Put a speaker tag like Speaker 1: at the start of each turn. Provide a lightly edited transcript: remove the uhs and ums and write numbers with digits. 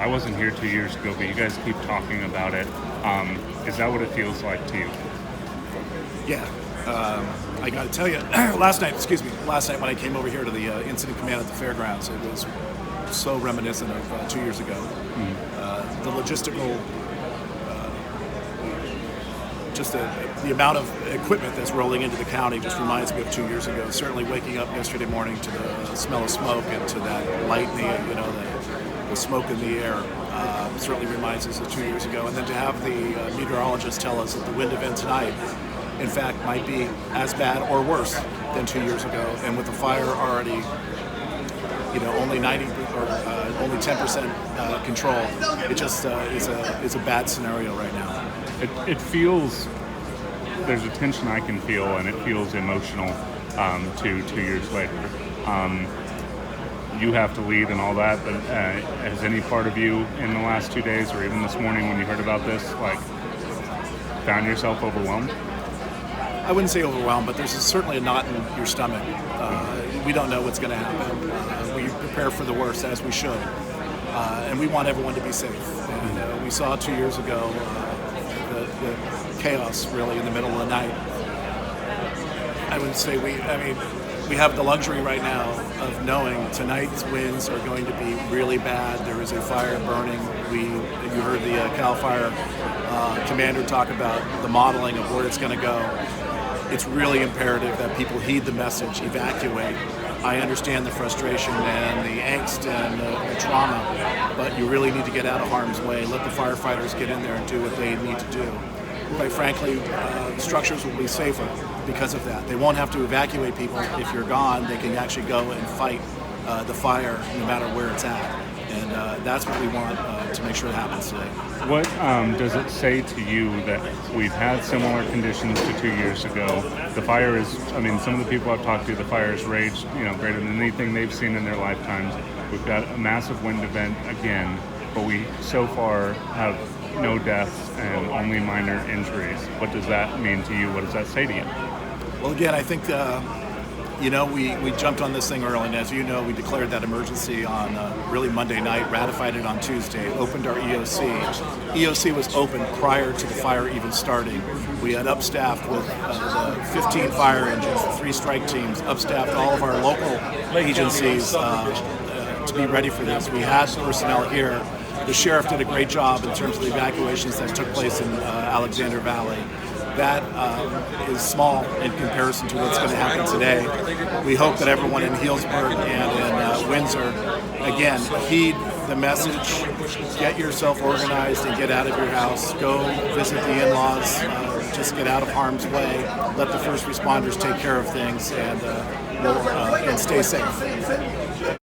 Speaker 1: I wasn't here 2 years ago, but you guys keep talking about it. Is that what it feels like to you?
Speaker 2: Yeah. I got to tell you, last night when I came over here to the incident command at the fairgrounds, it was so reminiscent of 2 years ago. The logistical, just the amount of equipment that's rolling into the county just reminds me of 2 years ago. Certainly waking up yesterday morning to the smell of smoke and to that light in the smoke in the air certainly reminds us of 2 years ago. And then to have the meteorologists tell us that the wind event tonight, in fact, might be as bad or worse than 2 years ago, and with the fire already, only 90 or only 10% control, it just is a bad scenario right now.
Speaker 1: It feels, there's a tension I can feel, and it feels emotional 2 years later. You have to lead and all that, but has any part of you in the last 2 days, or even this morning when you heard about this, found yourself overwhelmed?
Speaker 2: I wouldn't say overwhelmed, but there's certainly a knot in your stomach. We don't know what's going to happen. We prepare for the worst, as we should, and we want everyone to be safe. And we saw 2 years ago the chaos really in the middle of the night. I would say we have the luxury right now of knowing tonight's winds are going to be really bad. There is a fire burning. You heard the CAL FIRE commander talk about the modeling of where it's going to go. It's really imperative that people heed the message, evacuate. I understand the frustration and the angst and the trauma, but you really need to get out of harm's way. Let the firefighters get in there and do what they need to do. Quite frankly, the structures will be safer because of that. They won't have to evacuate people. If you're gone, they can actually go and fight the fire no matter where it's at. And that's what we want to make sure happens today.
Speaker 1: What does it say to you that we've had similar conditions to 2 years ago? The fire is, some of the people I've talked to, the fire has raged, greater than anything they've seen in their lifetimes. We've got a massive wind event again, but we so far have no deaths and only minor injuries. What does that mean to you? What does that say to you?
Speaker 2: Well, again, I think we jumped on this thing early, and as you know, we declared that emergency on really Monday night, ratified it on Tuesday, opened our EOC. EOC was open prior to the fire even starting. We had upstaffed with the 15 fire engines, 3 strike teams, upstaffed all of our local agencies to be ready for this. We had personnel here. The sheriff did a great job in terms of the evacuations that took place in Alexander Valley. That is small in comparison to what's going to happen today. We hope that everyone in Healdsburg and in Windsor, again, heed the message, get yourself organized and get out of your house. Go visit the in-laws, just get out of harm's way, let the first responders take care of things, and stay safe.